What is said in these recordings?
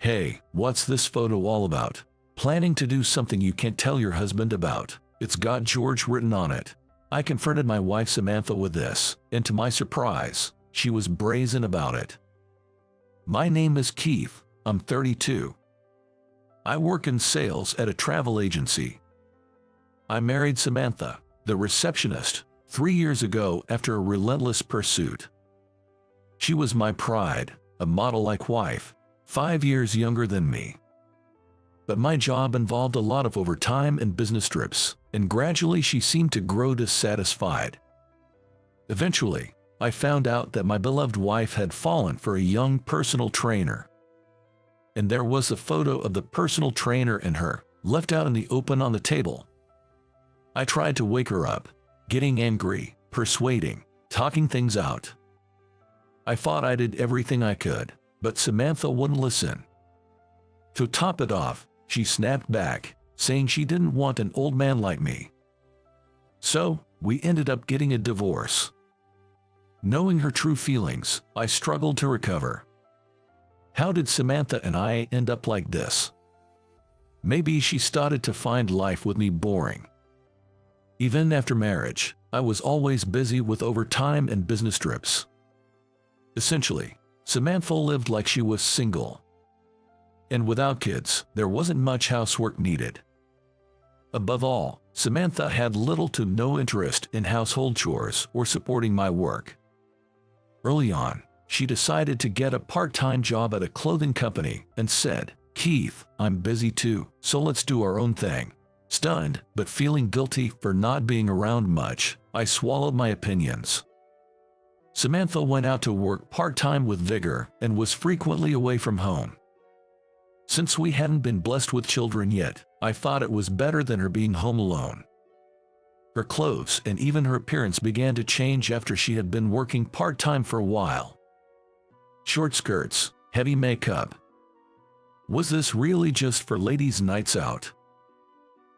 Hey, what's this photo all about? Planning to do something you can't tell your husband about. It's got George written on it. I confronted my wife Samantha with this, and to my surprise, she was brazen about it. My name is Keith. I'm 32. I work in sales at a travel agency. I married Samantha, the receptionist, 3 years ago after a relentless pursuit. She was my pride, a model-like wife, 5 years younger than me. But my job involved a lot of overtime and business trips, and gradually she seemed to grow dissatisfied. Eventually, I found out that my beloved wife had fallen for a young personal trainer. And there was a photo of the personal trainer and her, left out in the open on the table. I tried to wake her up, getting angry, persuading, talking things out. I thought I did everything I could, but Samantha wouldn't listen. To top it off, she snapped back, saying she didn't want an old man like me. So, we ended up getting a divorce. Knowing her true feelings, I struggled to recover. How did Samantha and I end up like this? Maybe she started to find life with me boring. Even after marriage, I was always busy with overtime and business trips. Essentially, Samantha lived like she was single. And without kids, there wasn't much housework needed. Above all, Samantha had little to no interest in household chores or supporting my work. Early on, she decided to get a part-time job at a clothing company and said, "Keith, I'm busy too, so let's do our own thing." Stunned, but feeling guilty for not being around much, I swallowed my opinions. Samantha went out to work part-time with vigor and was frequently away from home. Since we hadn't been blessed with children yet, I thought it was better than her being home alone. Her clothes and even her appearance began to change after she had been working part-time for a while. Short skirts, heavy makeup. Was this really just for ladies' nights out?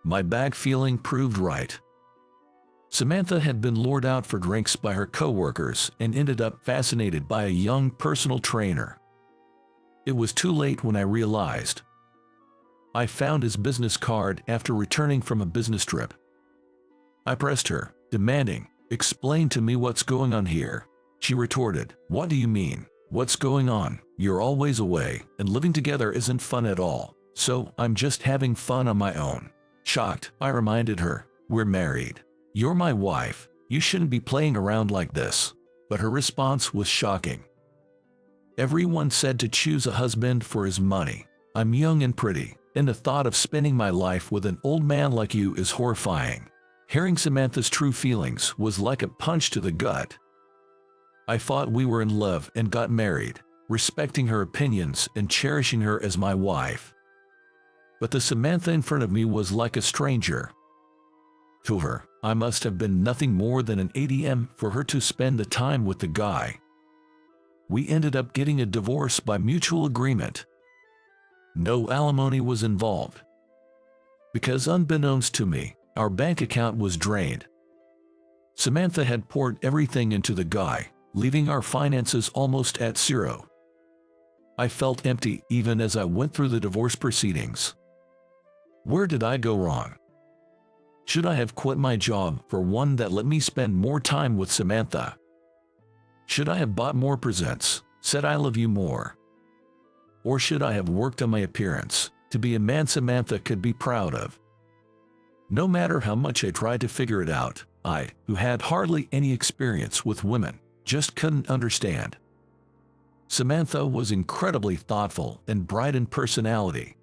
My bag feeling proved right. Samantha had been lured out for drinks by her coworkers and ended up fascinated by a young personal trainer. It was too late when I realized. I found his business card after returning from a business trip. I pressed her, demanding, "Explain to me what's going on here." She retorted, "What do you mean? What's going on? You're always away, and living together isn't fun at all, so I'm just having fun on my own." Shocked, I reminded her, "We're married. You're my wife. You shouldn't be playing around like this." But her response was shocking. "Everyone said to choose a husband for his money. I'm young and pretty, and the thought of spending my life with an old man like you is horrifying." Hearing Samantha's true feelings was like a punch to the gut. I thought we were in love and got married, respecting her opinions and cherishing her as my wife. But the Samantha in front of me was like a stranger. To her, I must have been nothing more than an ATM for her to spend the time with the guy. We ended up getting a divorce by mutual agreement. No alimony was involved. Because unbeknownst to me, our bank account was drained. Samantha had poured everything into the guy, leaving our finances almost at zero. I felt empty even as I went through the divorce proceedings. Where did I go wrong? Should I have quit my job for one that let me spend more time with Samantha? Should I have bought more presents, said I love you more? Or should I have worked on my appearance, to be a man Samantha could be proud of? No matter how much I tried to figure it out, I, who had hardly any experience with women, just couldn't understand. Samantha was incredibly thoughtful and bright in personality.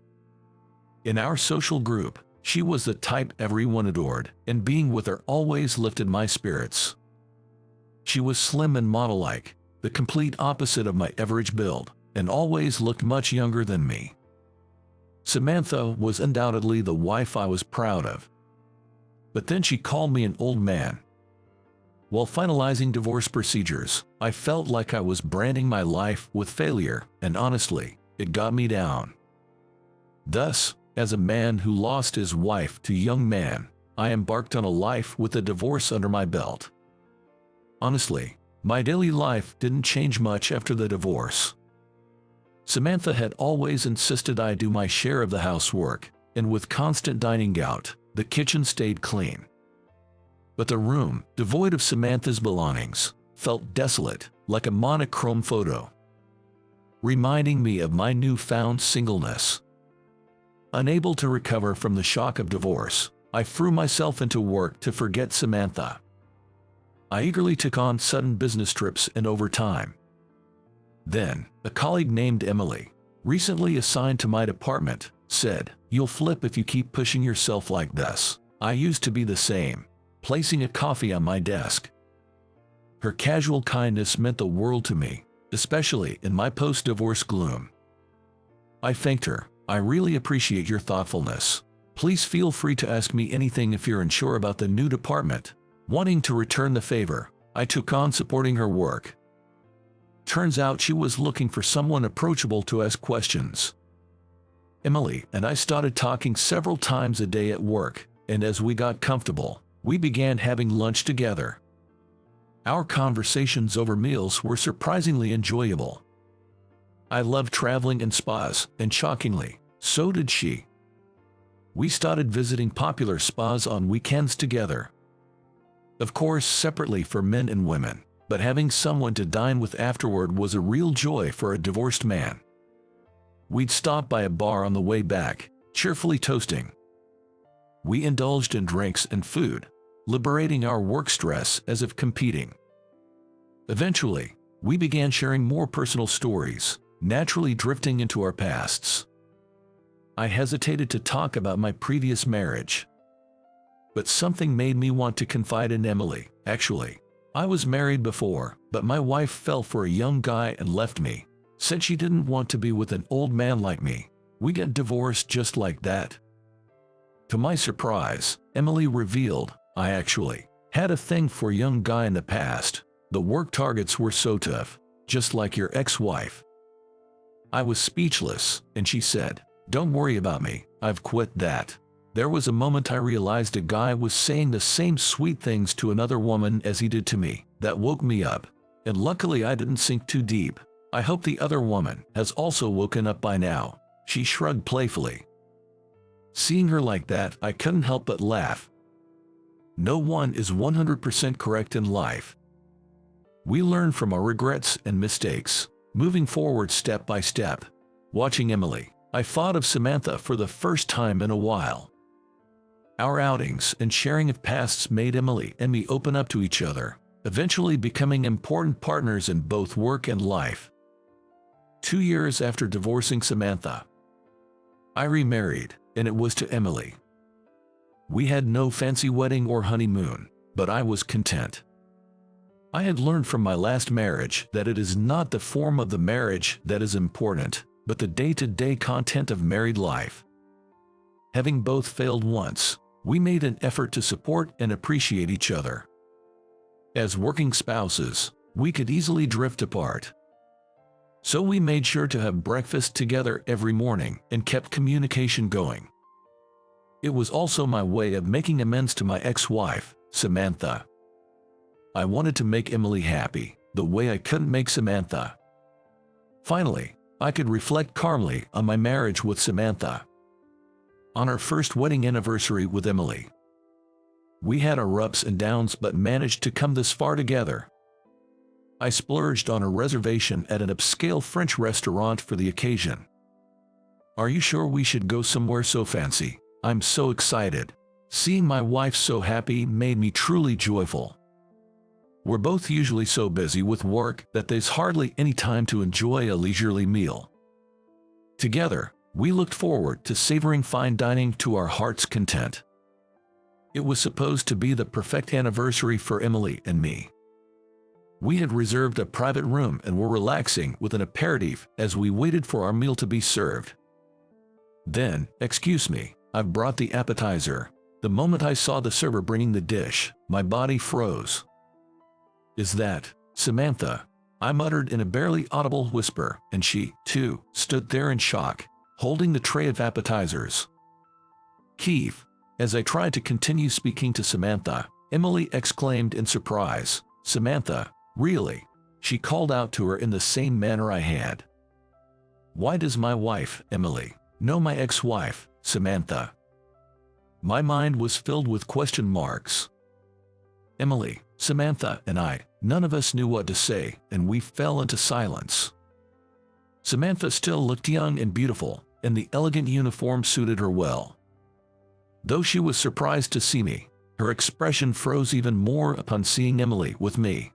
In our social group, she was the type everyone adored, and being with her always lifted my spirits. She was slim and model-like, the complete opposite of my average build, and always looked much younger than me. Samantha was undoubtedly the wife I was proud of. But then she called me an old man. While finalizing divorce procedures, I felt like I was branding my life with failure, and honestly, it got me down. Thus, as a man who lost his wife to a young man, I embarked on a life with a divorce under my belt. Honestly, my daily life didn't change much after the divorce. Samantha had always insisted I do my share of the housework, and with constant dining out, the kitchen stayed clean. But the room, devoid of Samantha's belongings, felt desolate, like a monochrome photo, reminding me of my newfound singleness. Unable to recover from the shock of divorce, I threw myself into work to forget Samantha. I eagerly took on sudden business trips and overtime. Then, a colleague named Emily, recently assigned to my department, said, "You'll flip if you keep pushing yourself like this." I used to be the same, placing a coffee on my desk. Her casual kindness meant the world to me, especially in my post-divorce gloom. I thanked her. "I really appreciate your thoughtfulness. Please feel free to ask me anything if you're unsure about the new department." Wanting to return the favor, I took on supporting her work. Turns out she was looking for someone approachable to ask questions. Emily and I started talking several times a day at work, and as we got comfortable, we began having lunch together. Our conversations over meals were surprisingly enjoyable. I loved traveling and spas, and shockingly, so did she. We started visiting popular spas on weekends together. Of course, separately for men and women, but having someone to dine with afterward was a real joy for a divorced man. We'd stop by a bar on the way back, cheerfully toasting. We indulged in drinks and food, liberating our work stress as if competing. Eventually, we began sharing more personal stories, naturally drifting into our pasts. I hesitated to talk about my previous marriage, but something made me want to confide in Emily. Actually, I was married before, but my wife fell for a young guy and left me. Said she didn't want to be with an old man like me. We got divorced just like that. To my surprise, Emily revealed, "I actually had a thing for a young guy in the past. The work targets were so tough, just like your ex-wife." I was speechless, and she said, "Don't worry about me, I've quit that." There was a moment I realized a guy was saying the same sweet things to another woman as he did to me. That woke me up, and luckily I didn't sink too deep. I hope the other woman has also woken up by now. She shrugged playfully. Seeing her like that, I couldn't help but laugh. No one is 100% correct in life. We learn from our regrets and mistakes, moving forward step by step. Watching Emily, I thought of Samantha for the first time in a while. Our outings and sharing of pasts made Emily and me open up to each other, eventually becoming important partners in both work and life. 2 years after divorcing Samantha, I remarried, and it was to Emily. We had no fancy wedding or honeymoon, but I was content. I had learned from my last marriage that it is not the form of the marriage that is important, but the day-to-day content of married life. Having both failed once, we made an effort to support and appreciate each other. As working spouses, we could easily drift apart. So we made sure to have breakfast together every morning and kept communication going. It was also my way of making amends to my ex-wife, Samantha. I wanted to make Emily happy, the way I couldn't make Samantha. Finally, I could reflect calmly on my marriage with Samantha. On our first wedding anniversary with Emily, we had our ups and downs but managed to come this far together. I splurged on a reservation at an upscale French restaurant for the occasion. "Are you sure we should go somewhere so fancy? I'm so excited." Seeing my wife so happy made me truly joyful. We're both usually so busy with work that there's hardly any time to enjoy a leisurely meal. Together, we looked forward to savoring fine dining to our heart's content. It was supposed to be the perfect anniversary for Emily and me. We had reserved a private room and were relaxing with an aperitif as we waited for our meal to be served. Then, "Excuse me, I've brought the appetizer." The moment I saw the server bringing the dish, my body froze. "Is that Samantha?" I muttered in a barely audible whisper, and she, too, stood there in shock, holding the tray of appetizers. "Keith." As I tried to continue speaking to Samantha, Emily exclaimed in surprise, "Samantha, really?" She called out to her in the same manner I had. Why does my wife, Emily, know my ex-wife, Samantha? My mind was filled with question marks. Emily, Samantha, and I, none of us knew what to say, and we fell into silence. Samantha still looked young and beautiful, and the elegant uniform suited her well. Though she was surprised to see me, her expression froze even more upon seeing Emily with me.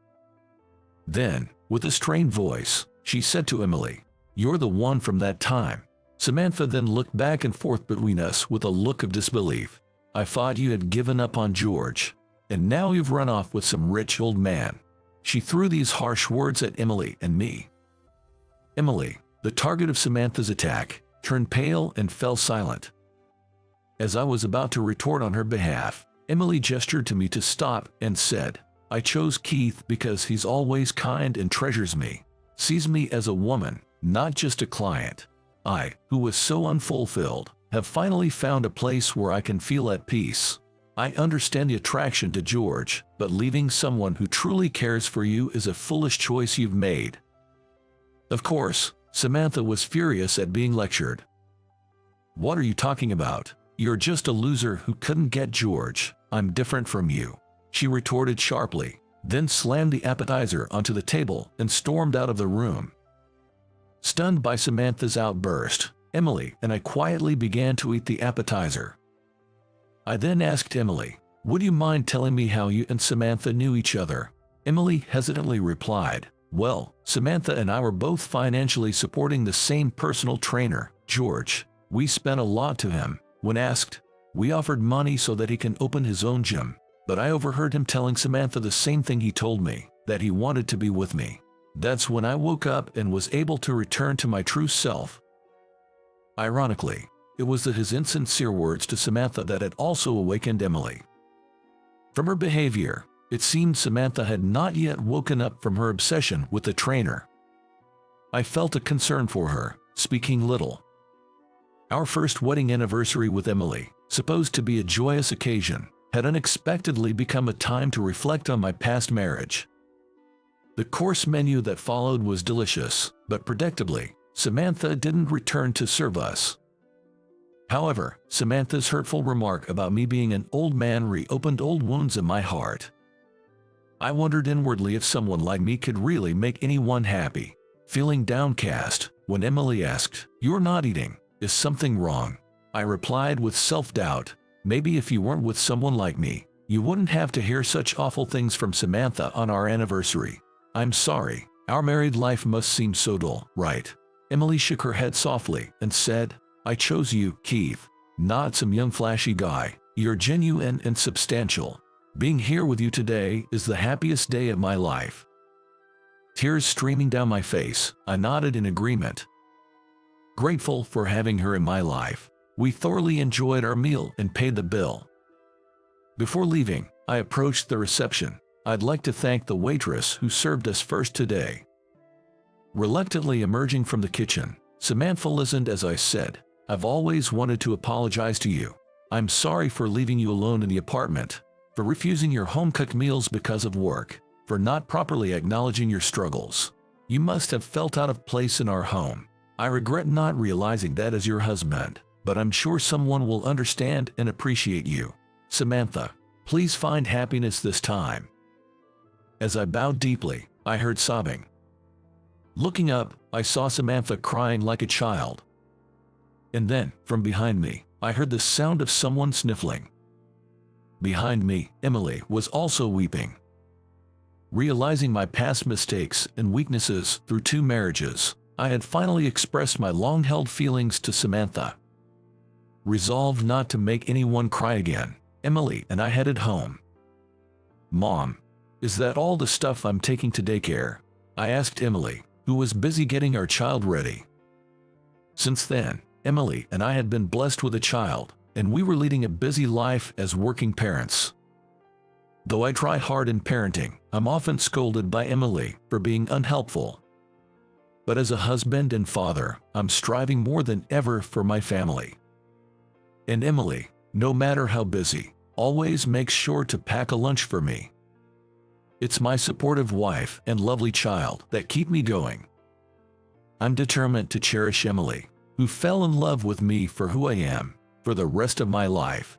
Then, with a strained voice, she said to Emily, "You're the one from that time." Samantha then looked back and forth between us with a look of disbelief. "I thought you had given up on George, and now you've run off with some rich old man." She threw these harsh words at Emily and me. Emily, the target of Samantha's attack, turned pale and fell silent. As I was about to retort on her behalf, Emily gestured to me to stop and said, "I chose Keith because he's always kind and treasures me, sees me as a woman, not just a client. I, who was so unfulfilled, have finally found a place where I can feel at peace. I understand the attraction to George, but leaving someone who truly cares for you is a foolish choice you've made." Of course, Samantha was furious at being lectured. "What are you talking about? You're just a loser who couldn't get George. I'm different from you," she retorted sharply, then slammed the appetizer onto the table and stormed out of the room. Stunned by Samantha's outburst, Emily and I quietly began to eat the appetizer. I then asked Emily, "Would you mind telling me how you and Samantha knew each other?" Emily hesitantly replied, "Well, Samantha and I were both financially supporting the same personal trainer, George. We spent a lot to him. When asked, we offered money so that he can open his own gym, but I overheard him telling Samantha the same thing he told me, that he wanted to be with me. That's when I woke up and was able to return to my true self." Ironically, it was his insincere words to Samantha that had also awakened Emily. From her behavior, it seemed Samantha had not yet woken up from her obsession with the trainer. I felt a concern for her, speaking little. Our first wedding anniversary with Emily, supposed to be a joyous occasion, had unexpectedly become a time to reflect on my past marriage. The course menu that followed was delicious, but predictably, Samantha didn't return to serve us. However, Samantha's hurtful remark about me being an old man reopened old wounds in my heart. I wondered inwardly if someone like me could really make anyone happy. Feeling downcast, when Emily asked, "You're not eating, is something wrong?" I replied with self-doubt, "Maybe if you weren't with someone like me, you wouldn't have to hear such awful things from Samantha on our anniversary. I'm sorry, our married life must seem so dull, right?" Emily shook her head softly and said, "I chose you, Keith, not some young flashy guy. You're genuine and substantial. Being here with you today is the happiest day of my life." Tears streaming down my face, I nodded in agreement. Grateful for having her in my life, we thoroughly enjoyed our meal and paid the bill. Before leaving, I approached the reception. "I'd like to thank the waitress who served us first today." Reluctantly emerging from the kitchen, Samantha listened as I said, "I've always wanted to apologize to you. I'm sorry for leaving you alone in the apartment, for refusing your home-cooked meals because of work, for not properly acknowledging your struggles. You must have felt out of place in our home. I regret not realizing that as your husband, but I'm sure someone will understand and appreciate you. Samantha, please find happiness this time." As I bowed deeply, I heard sobbing. Looking up, I saw Samantha crying like a child. And then, from behind me, I heard the sound of someone sniffling. Behind me, Emily was also weeping. Realizing my past mistakes and weaknesses through 2 marriages, I had finally expressed my long-held feelings to Samantha. Resolved not to make anyone cry again, Emily and I headed home. "Mom, is that all the stuff I'm taking to daycare?" I asked Emily, who was busy getting our child ready. Since then, Emily and I had been blessed with a child, and we were leading a busy life as working parents. Though I try hard in parenting, I'm often scolded by Emily for being unhelpful. But as a husband and father, I'm striving more than ever for my family. And Emily, no matter how busy, always makes sure to pack a lunch for me. It's my supportive wife and lovely child that keep me going. I'm determined to cherish Emily, who fell in love with me for who I am, for the rest of my life.